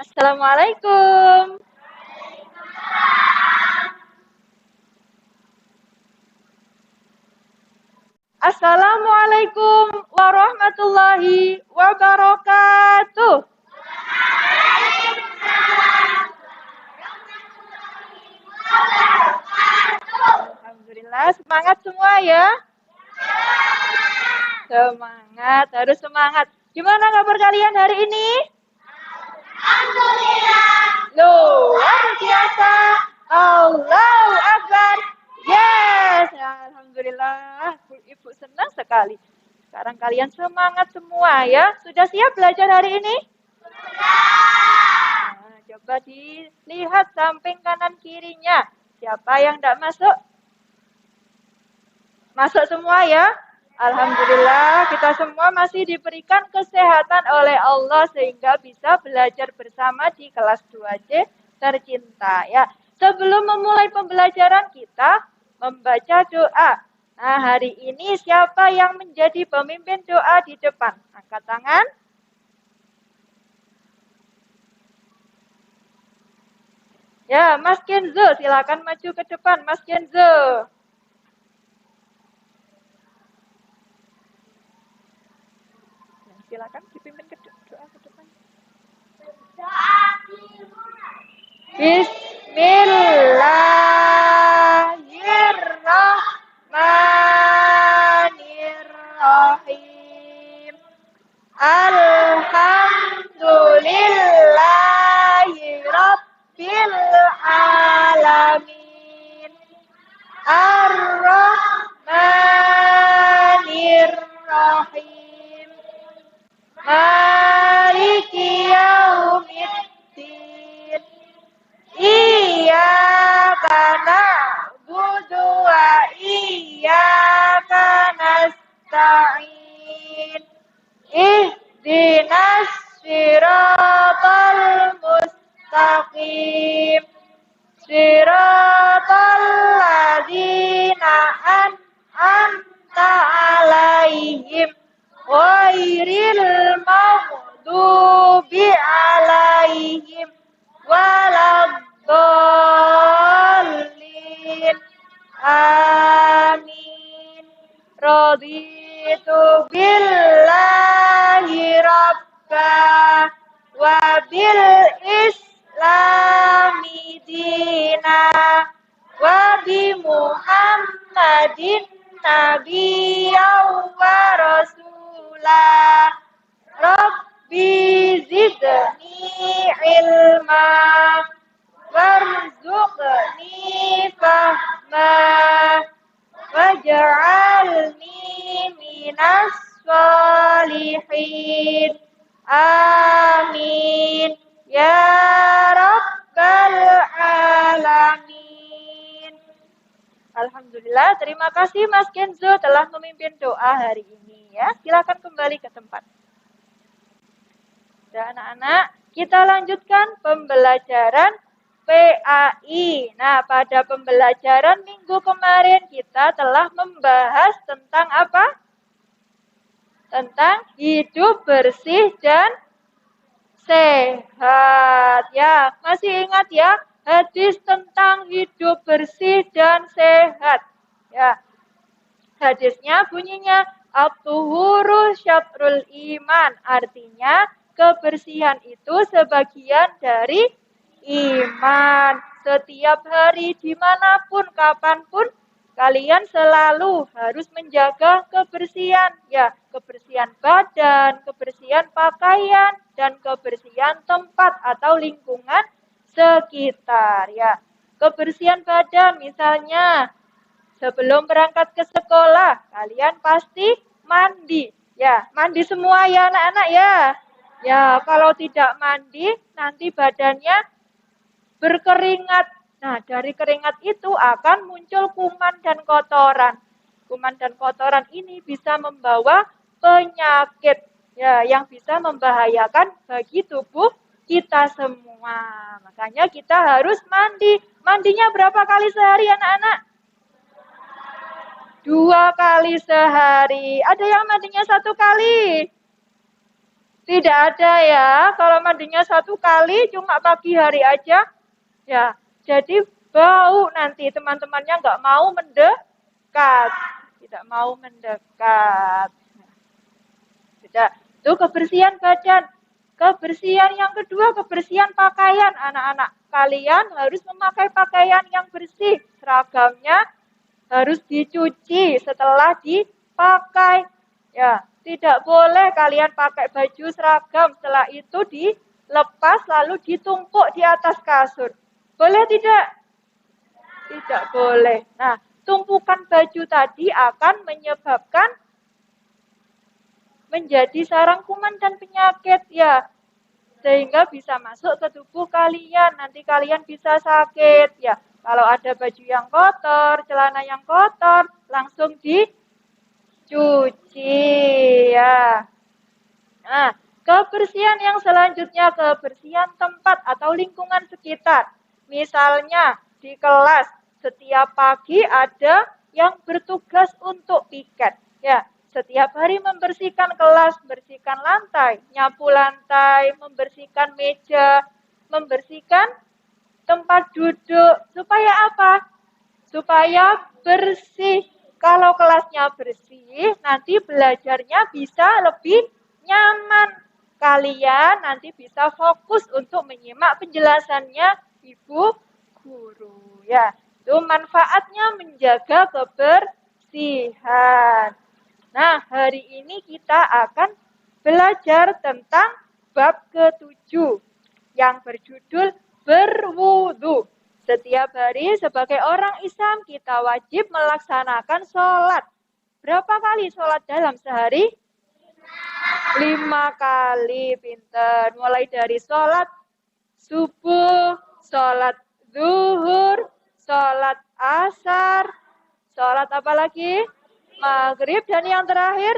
Assalamualaikum. Assalamualaikum warahmatullahi wabarakatuh. Alhamdulillah, semangat semua ya. Semangat, harus semangat. Gimana kabar kalian hari ini? Alhamdulillah. Luar biasa. Allahu Akbar. Yes. Alhamdulillah. Ibu senang sekali. Sekarang kalian semangat semua ya. Sudah siap belajar hari ini? Nah, coba dilihat samping kanan kirinya. Siapa yang tidak masuk? Masuk semua ya. Alhamdulillah kita semua masih diberikan kesehatan oleh Allah sehingga bisa belajar bersama di kelas 2C tercinta ya. Sebelum memulai pembelajaran kita membaca doa. Nah, hari ini siapa yang menjadi pemimpin doa di depan? Angkat tangan. Ya, Mas Kenzo, silakan maju ke depan, Mas Kenzo. Silakan dipimpin ke doa ke depan. Bismillahirrahmanirrahim. Alhamdulillahi rabbil alamin. Ar-Rahmanirrahim. Maliki yaumiddin. Iyyaka na'budu wa iyyaka nasta'in. Ihdinas siratal mustaqim. Siratal ladzina an'amta 'alaihim ghairil maghdubi 'alaihim waladdallin. Amin. Raditu billahi rabba wa bil islami dina wa bi Muhammadin nabiyyan wa rasulah. Rabbi zidni ilma warzuqni fahma waj'alni minas sholihin. Amin ya rabbal alamin. Alhamdulillah, terima kasih Mas Kenzo telah memimpin doa hari ini ya. Silakan kembali ke tempat. Dan anak-anak, kita lanjutkan pembelajaran PAI. Nah, pada pembelajaran minggu kemarin kita telah membahas tentang apa? Tentang hidup bersih dan sehat. Ya, masih ingat ya? Hadis tentang hidup bersih dan sehat. Ya. Hadisnya bunyinya at-tuhuru syatrul iman. Artinya kebersihan itu sebagian dari iman. Setiap hari, dimanapun, kapanpun, kalian selalu harus menjaga kebersihan. Ya, kebersihan badan, kebersihan pakaian, dan kebersihan tempat atau lingkungan sekitar. Ya, Kebersihan badan, misalnya sebelum berangkat ke sekolah, kalian pasti mandi. Ya, mandi semua ya anak-anak ya. Ya, kalau tidak mandi, nanti badannya berkeringat. Nah, dari keringat itu akan muncul kuman dan kotoran. Kuman dan kotoran ini bisa membawa penyakit ya yang bisa membahayakan bagi tubuh kita semua. Makanya kita harus mandi. Mandinya berapa kali sehari anak-anak? 2 kali sehari. Ada yang mandinya 1 kali? Tidak ada ya. Kalau mandinya 1 kali cuma pagi hari aja. Ya, jadi bau nanti teman-temannya nggak mau mendekat. Tidak mau mendekat. Sudah. Itu kebersihan badan. Kebersihan yang kedua, kebersihan pakaian anak-anak. Kalian harus memakai pakaian yang bersih. Seragamnya harus dicuci setelah dipakai. Ya, tidak boleh kalian pakai baju seragam. Setelah itu dilepas lalu ditumpuk di atas kasur. Boleh tidak? Tidak boleh. Nah, tumpukan baju tadi akan menyebabkan menjadi sarang kuman dan penyakit ya. Sehingga bisa masuk ke tubuh kalian. Nanti kalian bisa sakit ya. Kalau ada baju yang kotor, celana yang kotor, langsung dicuci ya. Nah, kebersihan yang selanjutnya, kebersihan tempat atau lingkungan sekitar. Misalnya di kelas, setiap pagi ada yang bertugas untuk piket. Ya, setiap hari membersihkan kelas, bersihkan lantai, nyapu lantai, membersihkan meja, membersihkan tempat duduk. Supaya apa? Supaya bersih. Kalau kelasnya bersih, nanti belajarnya bisa lebih nyaman. Kalian nanti bisa fokus untuk menyimak penjelasannya Ibu Guru. Ya, itu manfaatnya menjaga kebersihan. Nah, hari ini kita akan belajar tentang bab ke-7 yang berjudul berwudu. Setiap hari sebagai orang Islam kita wajib melaksanakan sholat. Berapa kali sholat dalam sehari? 5 kali, pinter. Mulai dari sholat subuh, sholat zuhur, sholat asar, sholat apa lagi? Maghrib, dan yang terakhir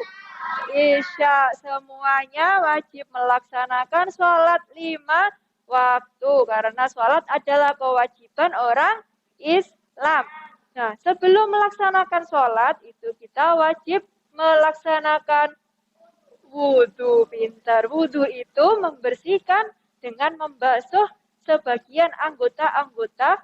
Isya. Semuanya wajib melaksanakan sholat 5 waktu. Karena sholat adalah kewajiban orang Islam. Nah, sebelum melaksanakan sholat, itu kita wajib melaksanakan wudhu. Pintar. Wudhu itu membersihkan dengan membasuh sebagian anggota-anggota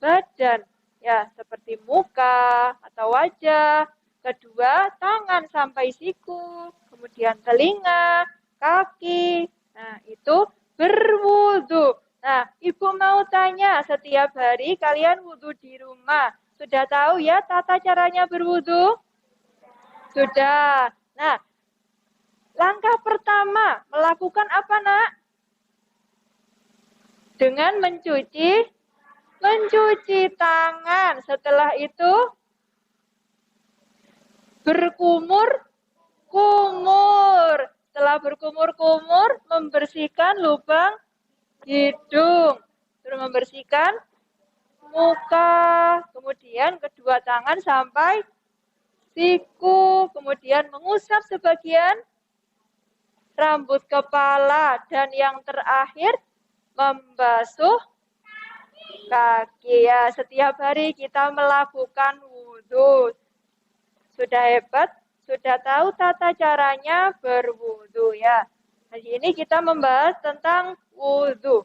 badan. Ya, seperti muka atau wajah. Kedua, tangan sampai siku, kemudian telinga, kaki. Nah, itu berwudu. Nah, Ibu mau tanya, setiap hari kalian wudu di rumah. Sudah tahu ya tata caranya berwudu? Sudah. Nah, langkah pertama melakukan apa, Nak? Dengan mencuci tangan. Setelah itu berkumur-kumur. Setelah berkumur-kumur, membersihkan lubang hidung. Terus membersihkan muka. Kemudian kedua tangan sampai siku. Kemudian mengusap sebagian rambut kepala. Dan yang terakhir, membasuh kaki. Ya, setiap hari kita melakukan wudhu. Sudah hebat, sudah tahu tata caranya berwudu ya. Hari ini kita membahas tentang wudu.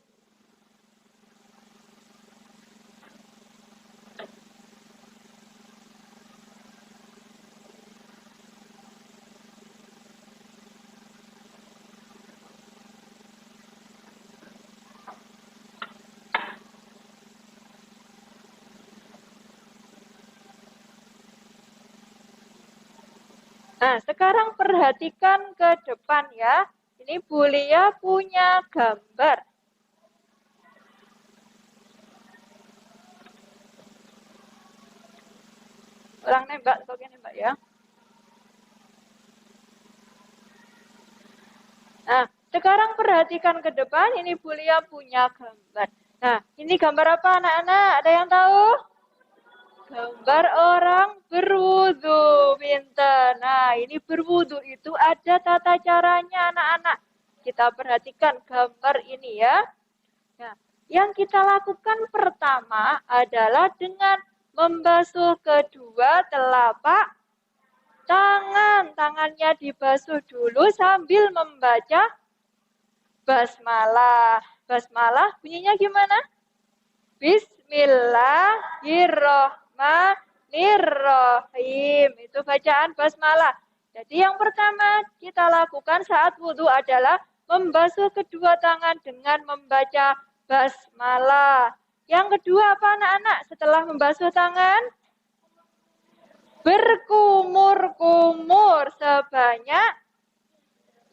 Nah, sekarang perhatikan ke depan ya. Ini Bu Lia punya gambar. Orang nembak, kok nembak ya. Nah, sekarang perhatikan ke depan, ini Bulia punya gambar. Nah, ini gambar apa anak-anak? Ada yang tahu? Gambar orang berwudu, pinter. Nah, ini berwudu itu ada tata caranya anak-anak. Kita perhatikan gambar ini ya. Nah, yang kita lakukan pertama adalah dengan membasuh kedua telapak tangan. Tangannya dibasuh dulu sambil membaca basmalah. Basmalah bunyinya gimana? Bismillahirrohmanirrohim. Itu bacaan basmalah. Jadi yang pertama kita lakukan saat wudhu adalah membasuh kedua tangan dengan membaca basmalah. Yang kedua apa anak-anak? Setelah membasuh tangan, berkumur-kumur sebanyak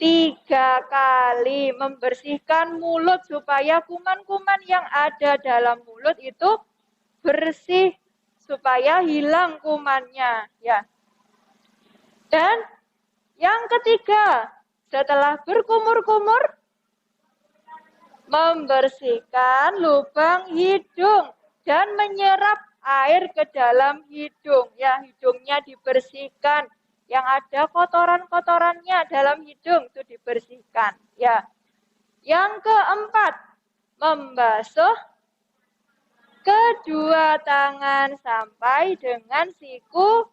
3 kali, membersihkan mulut supaya kuman-kuman yang ada dalam mulut itu bersih, supaya hilang kumannya ya. Dan yang ketiga, setelah berkumur-kumur, membersihkan lubang hidung dan menyerap air ke dalam hidung ya, hidungnya dibersihkan. Yang ada kotoran-kotorannya dalam hidung itu dibersihkan ya. Yang keempat, membasuh kedua tangan sampai dengan siku.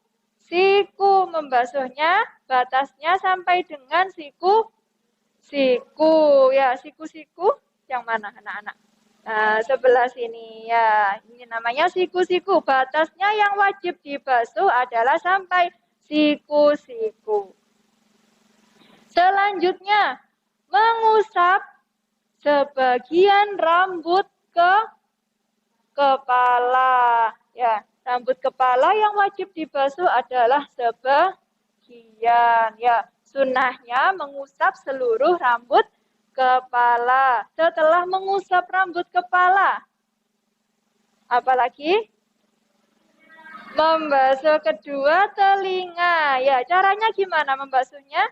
Membasuhnya batasnya sampai dengan siku ya. Siku yang mana anak-anak? Nah, sebelah sini ya. Ini namanya siku. Batasnya yang wajib dibasuh adalah sampai siku. Selanjutnya, mengusap sebagian rambut ke kepala. Ya, rambut kepala yang wajib dibasuh adalah sebagian. Ya, sunnahnya mengusap seluruh rambut kepala. Setelah mengusap rambut kepala, apalagi? Membasuh kedua telinga. Ya, caranya gimana membasuhnya?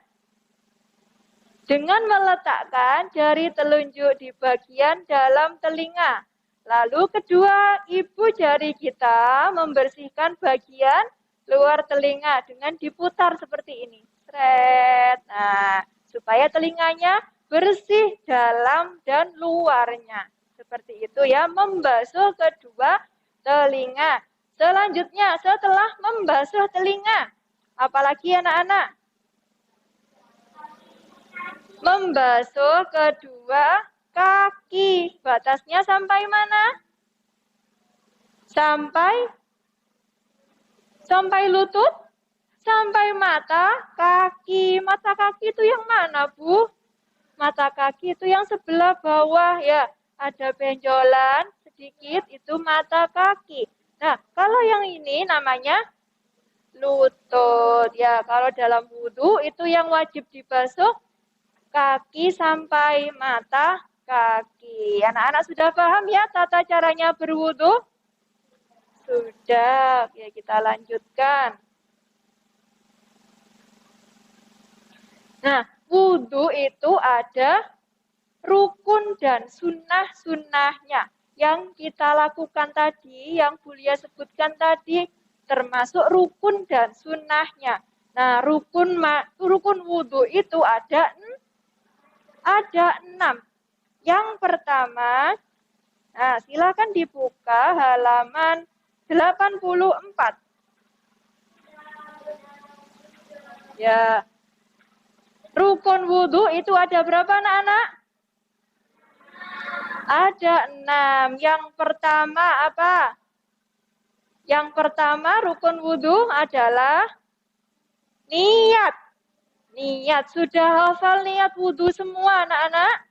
Dengan meletakkan jari telunjuk di bagian dalam telinga. Lalu kedua ibu jari kita membersihkan bagian luar telinga dengan diputar seperti ini. Sret. Nah, supaya telinganya bersih dalam dan luarnya. Seperti itu ya, membasuh kedua telinga. Selanjutnya, setelah membasuh telinga, apalagi anak-anak? Membasuh kedua kaki. Batasnya sampai mana? Sampai lutut? Sampai mata kaki. Mata kaki itu yang mana, Bu? Mata kaki itu yang sebelah bawah ya. Ada benjolan sedikit, itu mata kaki. Nah, kalau yang ini namanya lutut. Ya, kalau dalam wudhu itu yang wajib dibasuh kaki sampai mata kaki. Anak-anak sudah paham ya tata caranya berwudhu? Sudah. Ya, kita lanjutkan. Nah, wudhu itu ada rukun dan sunnah-sunnahnya. Yang kita lakukan tadi, yang Bulia sebutkan tadi, termasuk rukun dan sunnahnya. Nah, rukun wudhu itu ada 6. Yang pertama, nah silakan dibuka halaman 84. Ya, rukun wudhu itu ada berapa anak-anak? Ada 6. Yang pertama apa? Yang pertama rukun wudhu adalah niat. Niat. Sudah hafal niat wudhu semua anak-anak?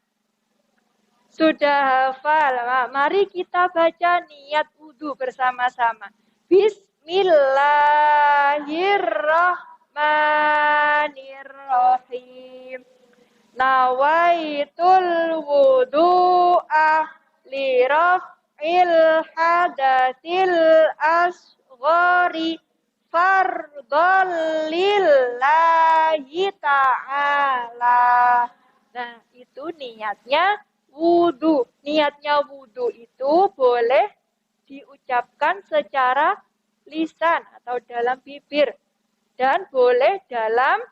Sudah hafal. Nah, mari kita baca niat wudhu bersama-sama. Bismillahirrahmanirrahim. Nawaitul wudu'a li raf'il hadatsil asghari fardhol lillahi ta'ala. Nah, itu niatnya wudu. Niatnya wudu itu boleh diucapkan secara lisan atau dalam bibir. Dan boleh dalam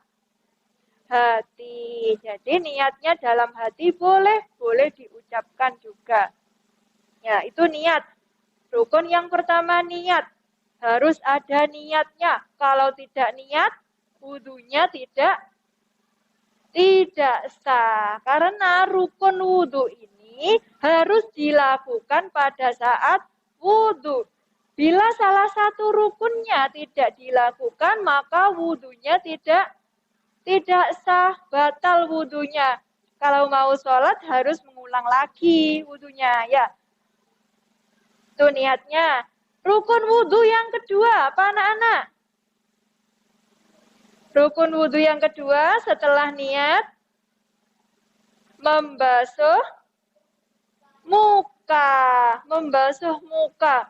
hati. Jadi niatnya dalam hati boleh diucapkan juga. Ya, itu niat. Rukun yang pertama niat. Harus ada niatnya. Kalau tidak niat, wudunya tidak sah. Karena rukun wudu ini harus dilakukan pada saat wudu. Bila salah satu rukunnya tidak dilakukan, maka wudunya tidak sah, batal wudunya. Kalau mau sholat harus mengulang lagi wudunya, ya. Itu niatnya. Rukun wudu yang kedua, apa anak-anak? Rukun wudu yang kedua setelah niat, membasuh muka. Membasuh muka.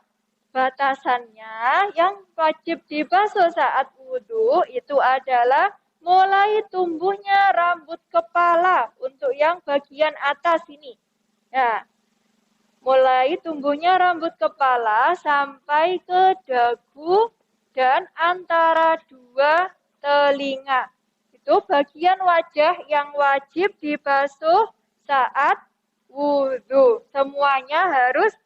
Batasannya yang wajib dibasuh saat wudu itu adalah mulai tumbuhnya rambut kepala untuk yang bagian atas ini. Ya. Mulai tumbuhnya rambut kepala sampai ke dagu dan antara dua telinga. Itu bagian wajah yang wajib dibasuh saat wudu. Semuanya harus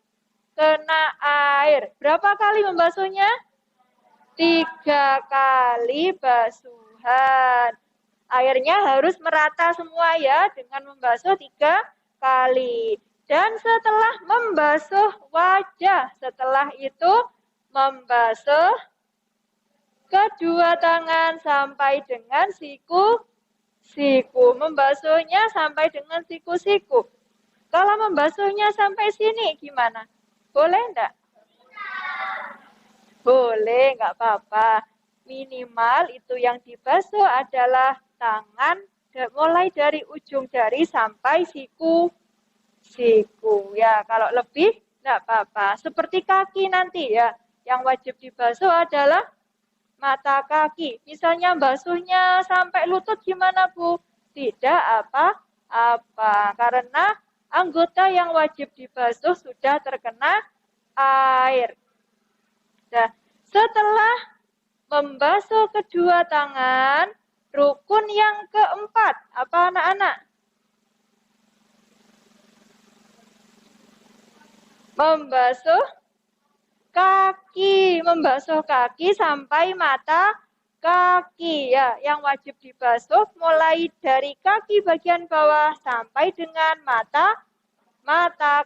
kena air. Berapa kali membasuhnya? 3 kali basuhan. Airnya harus merata semua ya dengan membasuh 3 kali. Dan setelah membasuh wajah, setelah itu membasuh kedua tangan sampai dengan siku. Membasuhnya sampai dengan siku-siku. Kalau membasuhnya sampai sini gimana? Boleh enggak? Boleh, enggak apa-apa. Minimal itu yang dibasuh adalah tangan mulai dari ujung jari sampai siku. Ya, kalau lebih enggak apa-apa. Seperti kaki nanti ya. Yang wajib dibasuh adalah mata kaki. Misalnya basuhnya sampai lutut gimana, Bu? Tidak apa-apa. Karena anggota yang wajib dibasuh sudah terkena air. Nah, setelah membasuh kedua tangan, rukun yang keempat, apa anak-anak? Membasuh kaki sampai mata kaki ya. Yang wajib dibasuh mulai dari kaki bagian bawah sampai dengan mata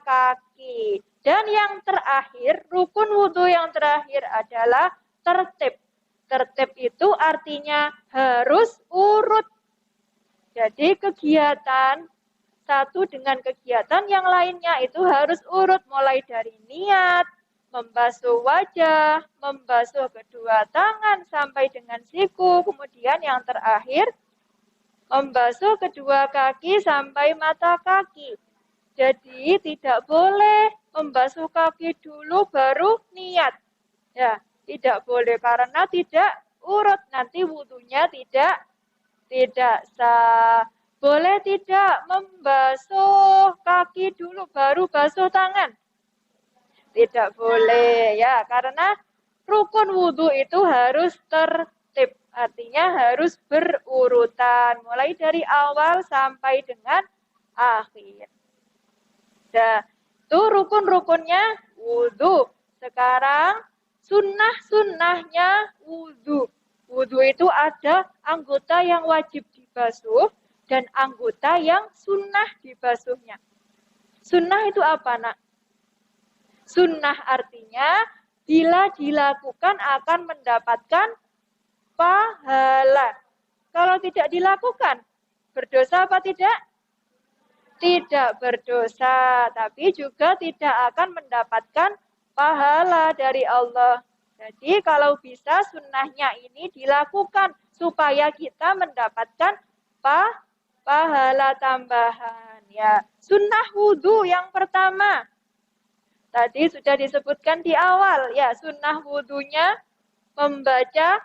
kaki. Dan yang terakhir, rukun wudhu yang terakhir adalah tertib. Tertib itu artinya harus urut. Jadi kegiatan satu dengan kegiatan yang lainnya itu harus urut. Mulai dari niat, membasuh wajah, membasuh kedua tangan sampai dengan siku. Kemudian yang terakhir, membasuh kedua kaki sampai mata kaki. Jadi tidak boleh membasuh kaki dulu baru niat. Ya, tidak boleh karena tidak urut. Nanti wudunya tidak sah. Boleh tidak membasuh kaki dulu baru basuh tangan? Tidak boleh ya, karena rukun wudu itu harus tertib. Artinya harus berurutan mulai dari awal sampai dengan akhir. Nah, itu rukun-rukunnya wudu. Sekarang sunnah-sunnahnya wudu. Wudu itu ada anggota yang wajib dibasuh dan anggota yang sunnah dibasuhnya. Sunnah itu apa, Nak? Sunnah artinya bila dilakukan akan mendapatkan pahala. Kalau tidak dilakukan, berdosa apa tidak? Tidak berdosa, tapi juga tidak akan mendapatkan pahala dari Allah. Jadi kalau bisa sunnahnya ini dilakukan supaya kita mendapatkan pahala tambahan. Ya, sunnah wudu yang pertama. Tadi sudah disebutkan di awal, ya sunnah wudunya membaca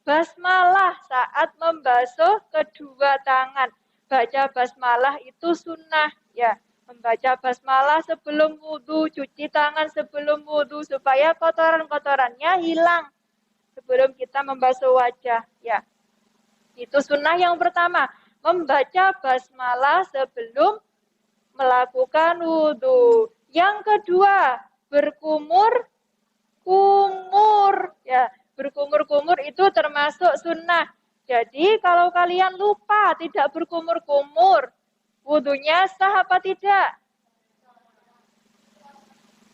basmalah saat membasuh kedua tangan. Baca basmalah itu sunnah ya. Membaca basmalah sebelum wudhu, cuci tangan sebelum wudhu supaya kotoran-kotorannya hilang sebelum kita membasuh wajah ya. Itu sunnah yang pertama, membaca basmalah sebelum melakukan wudhu. Yang kedua, berkumur-kumur ya. Berkumur-kumur itu termasuk sunnah. Jadi kalau kalian lupa tidak berkumur-kumur, wudhunya sah apa tidak?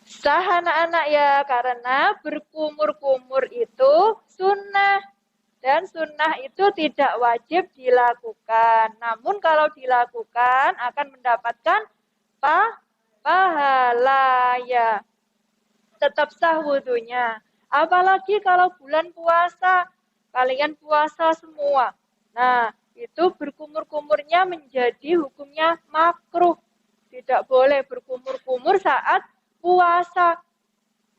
Sah anak-anak ya, karena berkumur-kumur itu sunnah. Dan sunnah itu tidak wajib dilakukan. Namun kalau dilakukan akan mendapatkan pahala ya. Tetap sah wudhunya. Apalagi kalau bulan puasa, kalian puasa semua. Nah, itu berkumur-kumurnya menjadi hukumnya makruh. Tidak boleh berkumur-kumur saat puasa.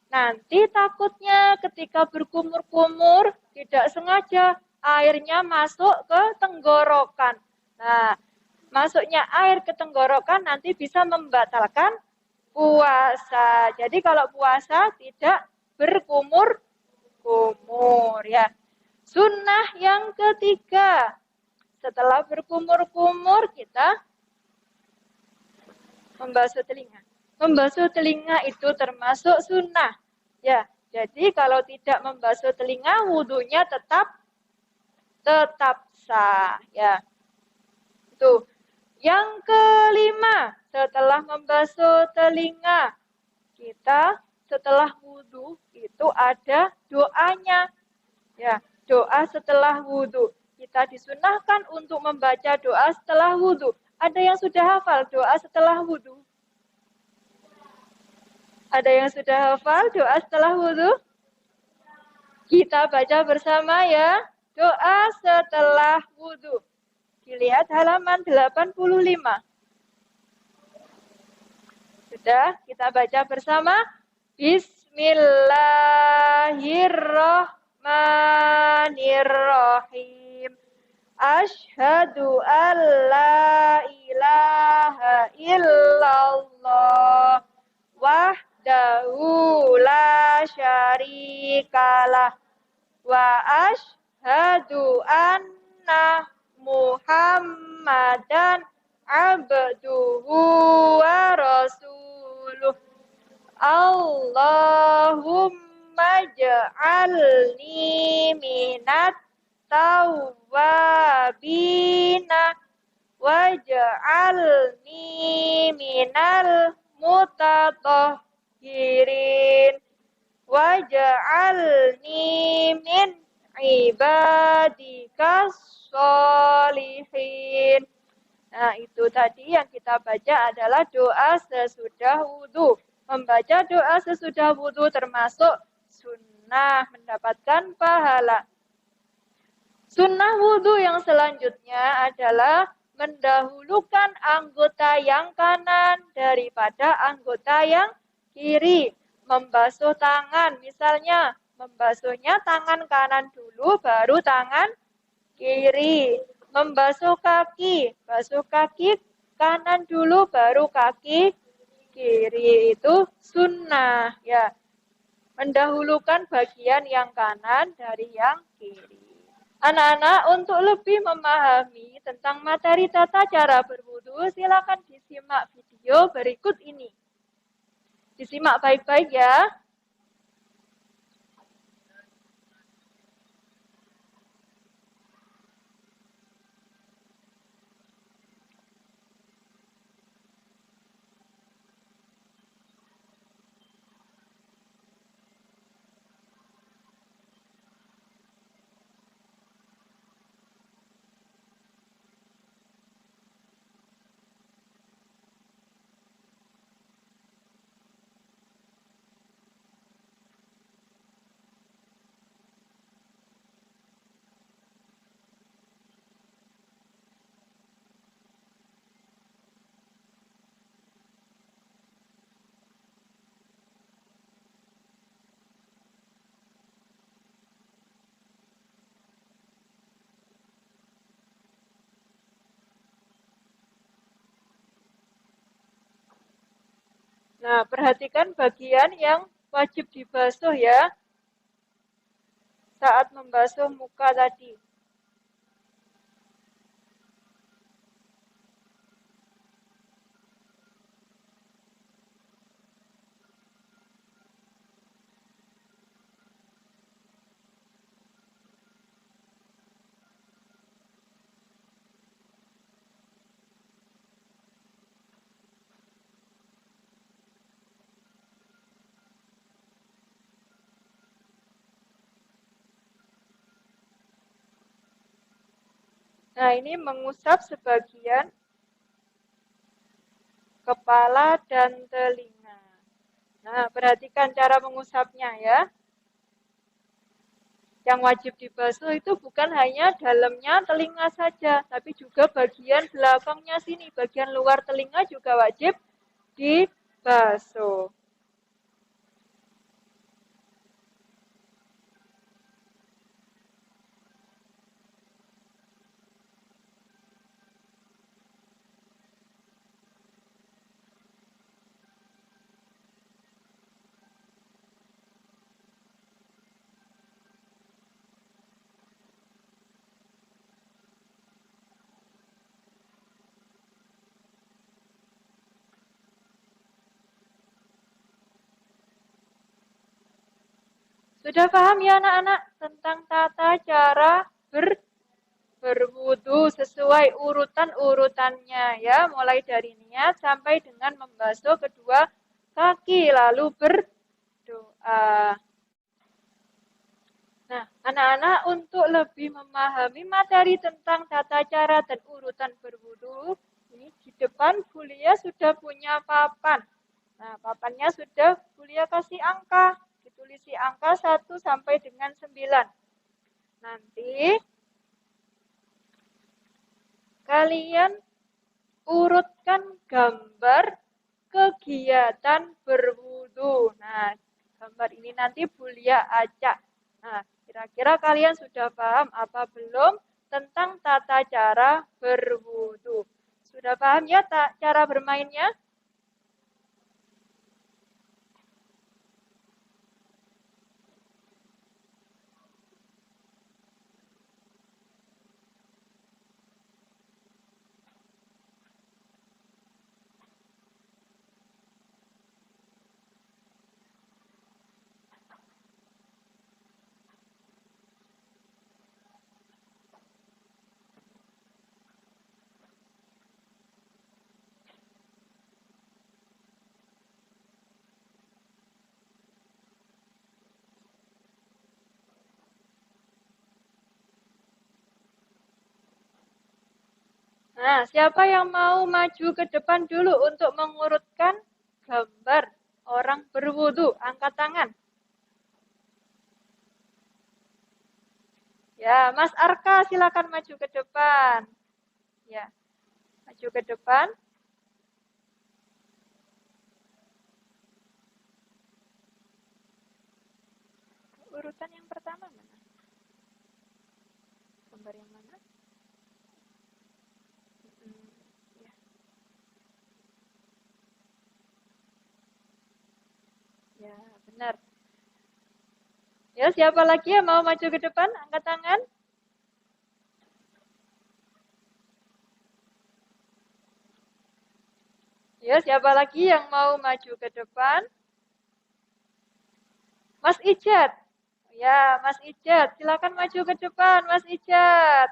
Nanti takutnya ketika berkumur-kumur tidak sengaja airnya masuk ke tenggorokan. Nah, masuknya air ke tenggorokan nanti bisa membatalkan puasa. Jadi kalau puasa tidak berkumur-kumur ya. Sunnah yang ketiga, setelah berkumur-kumur kita membasuh telinga. Membasuh telinga itu termasuk sunnah. Ya, jadi kalau tidak membasuh telinga, wudhunya tetap sah. Ya, itu. Yang kelima, setelah membasuh telinga, kita setelah wudhu itu ada doanya. Ya, doa setelah wudhu. Kita disunahkan untuk membaca doa setelah wudhu. Ada yang sudah hafal doa setelah wudhu? Ada yang sudah hafal doa setelah wudhu? Kita baca bersama ya. Doa setelah wudhu. Dilihat halaman 85. Sudah, kita baca bersama. Bismillahirrahmanirrahim. Asyhadu an la ilaha illallah wahdahu la syarikalah wa asyhadu anna Muhammadan abduhu wa rasuluh. Allahumma ja'alni minat tawwabina waj'alni minal mutatahhirin waj'alni min ibadikas sholihin. Nah, itu tadi yang kita baca adalah doa sesudah wudhu. Membaca doa sesudah wudhu termasuk sunnah, mendapatkan pahala. Sunnah wudhu yang selanjutnya adalah mendahulukan anggota yang kanan daripada anggota yang kiri. Membasuh tangan, misalnya membasuhnya tangan kanan dulu, baru tangan kiri. Membasuh kaki, basuh kaki kanan dulu, baru kaki kiri. Itu sunnah ya. Mendahulukan bagian yang kanan dari yang kiri. Anak-anak, untuk lebih memahami tentang materi tata cara berwudu, silakan disimak video berikut ini. Disimak baik-baik ya. Nah, perhatikan bagian yang wajib dibasuh ya saat membasuh muka tadi. Nah, ini mengusap sebagian kepala dan telinga. Nah, perhatikan cara mengusapnya ya. Yang wajib dibasuh itu bukan hanya dalamnya telinga saja, tapi juga bagian belakangnya sini, bagian luar telinga juga wajib dibasuh. Sudah paham ya anak-anak tentang tata cara berwudu sesuai urutan-urutannya ya, mulai dari niat sampai dengan membasuh kedua kaki lalu berdoa. Nah, anak-anak untuk lebih memahami materi tentang tata cara dan urutan berwudu, ini di depan Bulia sudah punya papan. Nah, papannya sudah Bulia kasih angka, ditulisi angka 1 sampai dengan 9. Nanti kalian urutkan gambar kegiatan berwudu. Nah, gambar ini nanti Bulia acak. Nah, kira-kira kalian sudah paham apa belum tentang tata cara berwudu? Sudah paham ya cara bermainnya? Nah, siapa yang mau maju ke depan dulu untuk mengurutkan gambar orang berwudu? Angkat tangan. Ya, Mas Arka silakan maju ke depan. Ya, maju ke depan. Urutan yang pertama mana? Gambar yang mana? Ya. Ya, benar. Ya, siapa lagi yang mau maju ke depan? Angkat tangan. Ya, siapa lagi yang mau maju ke depan? Mas Ijat. Ya, Mas Ijat, silakan maju ke depan, Mas Ijat.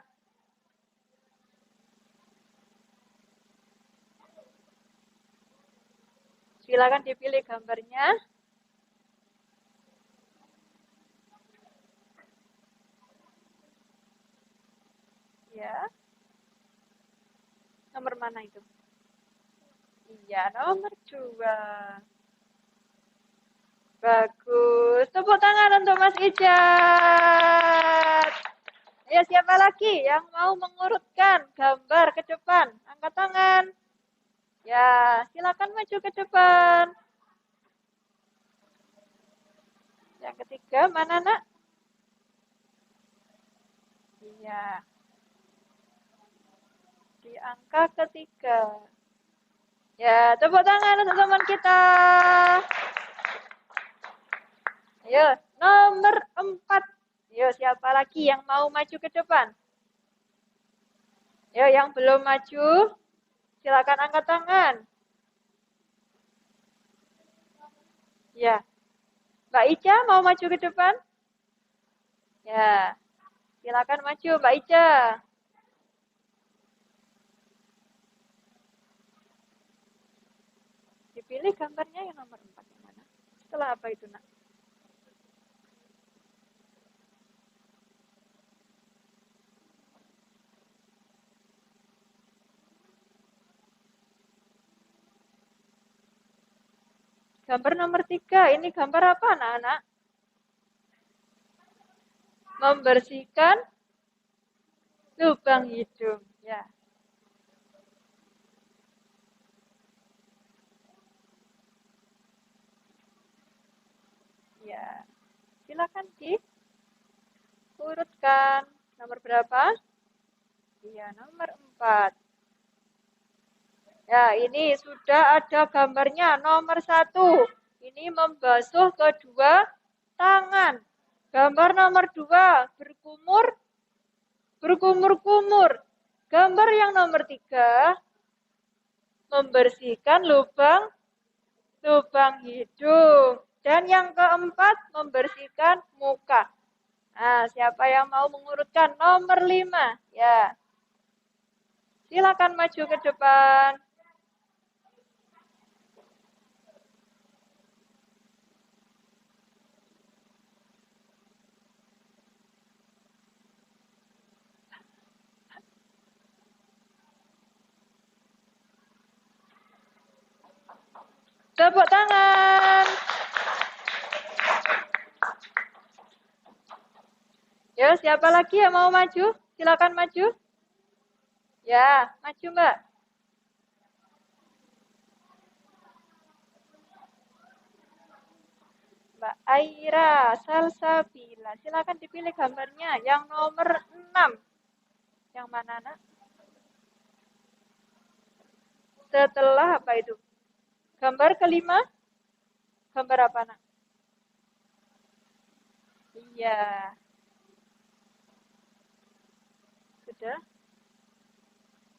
Silakan dipilih gambarnya. Ya. Nomor mana itu? Iya, nomor 2. Bagus. Tepuk tangan untuk Mas Ijat. Ya, siapa lagi yang mau mengurutkan gambar ke depan? Angkat tangan. Ya, silakan maju ke depan. Yang ketiga, mana nak? Iya. Di angka ketiga. Ya, tepuk tangan untuk teman kita. Ayo, nomor 4. Ayo, siapa lagi yang mau maju ke depan? Ayo, yang belum maju, silakan angkat tangan. Ya, Mbak Ica mau maju ke depan? Ya, silakan maju Mbak Ica. Dipilih gambarnya yang nomor 4 yang mana? Setelah apa itu, Nak? Gambar nomor 3. Ini gambar apa, anak-anak? Membersihkan lubang hidung. Ya. Ya. Silakan diurutkan. Nomor berapa? Iya, nomor 4. Ya, ini sudah ada gambarnya. Nomor 1. Ini membasuh kedua tangan. Gambar nomor 2. Berkumur-kumur. Gambar yang nomor 3. Membersihkan lubang hidung. Dan yang keempat, membersihkan muka. Nah, siapa yang mau mengurutkan? Nomor 5. Ya. Silakan maju ke depan. Tepuk tangan. Ya, siapa lagi yang mau maju? Silakan maju. Ya, maju Mbak. Mbak Aira Salsabila. Silakan dipilih gambarnya. Yang nomor 6. Yang mana, Nak? Setelah apa itu? Gambar kelima? Gambar apa, Nak? Iya. Sudah.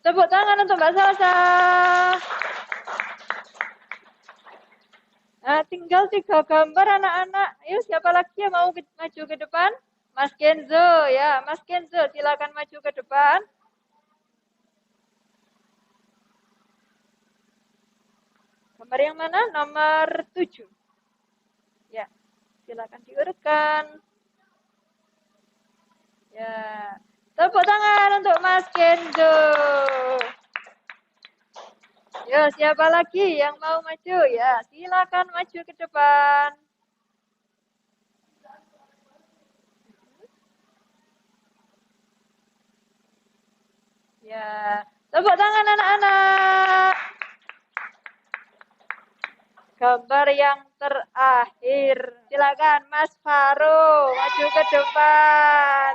Tepuk tangan untuk Mbak Salsa. Nah, tinggal 3 gambar anak-anak. Ayo, siapa lagi yang mau maju ke depan? Mas Kenzo, ya. Mas Kenzo, silakan maju ke depan. Gambar yang mana? Nomor 7. Ya, silakan diurutkan. Ya, tepuk tangan untuk Mas Kenzo. Ya, siapa lagi yang mau maju? Ya, silakan maju ke depan. Ya, tepuk tangan anak-anak. Gambar yang terakhir. Silakan Mas Faro maju ke depan.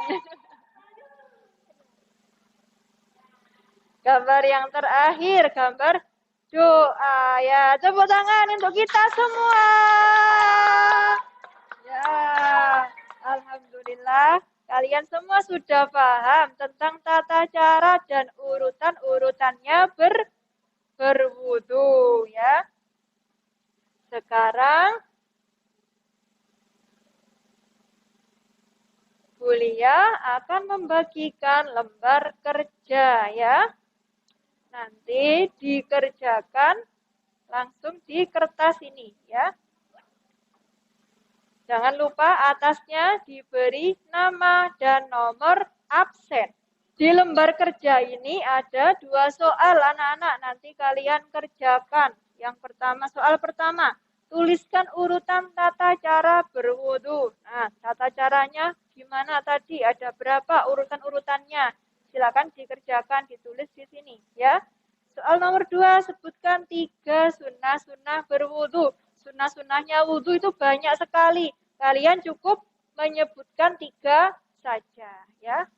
Gambar yang terakhir, gambar doa. Ya, tepuk tangan untuk kita semua. Ya, alhamdulillah kalian semua sudah paham tentang tata cara dan urutan-urutannya berwudu ya. Sekarang kuliah akan membagikan lembar kerja ya. Nanti dikerjakan langsung di kertas ini ya. Jangan lupa atasnya diberi nama dan nomor absen. Di lembar kerja ini ada 2 soal anak-anak. Nanti kalian kerjakan. Yang pertama, soal pertama. Tuliskan urutan tata cara berwudu. Nah, tata caranya gimana tadi? Ada berapa urutan-urutannya? Silakan dikerjakan, ditulis di sini ya. Soal nomor 2, sebutkan 3 sunnah-sunnah berwudu. Sunnah-sunnahnya wudu itu banyak sekali. Kalian cukup menyebutkan 3 saja ya.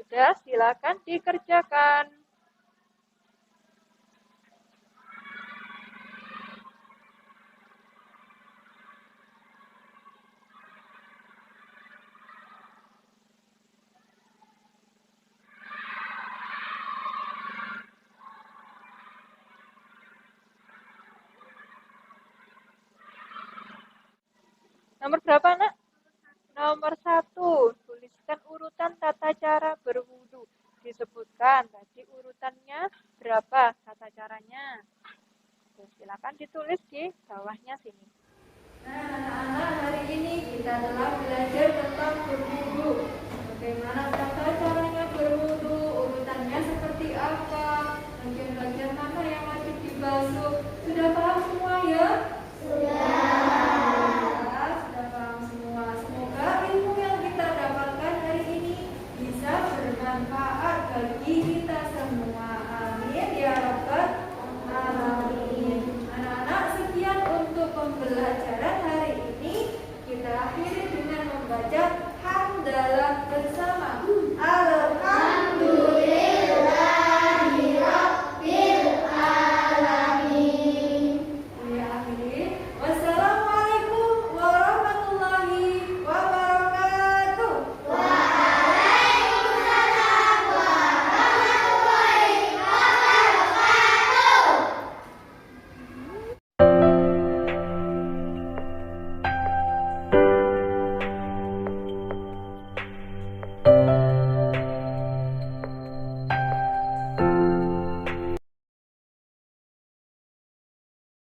Sudah, silakan dikerjakan. Nomor berapa, Nak? Nomor 1, tuliskan urutan tata cara berwudu. Disebutkan tadi urutannya berapa tata caranya. Silakan ditulis di bawahnya sini. Nah, anak-anak, hari ini kita telah belajar tentang berwudu. Bagaimana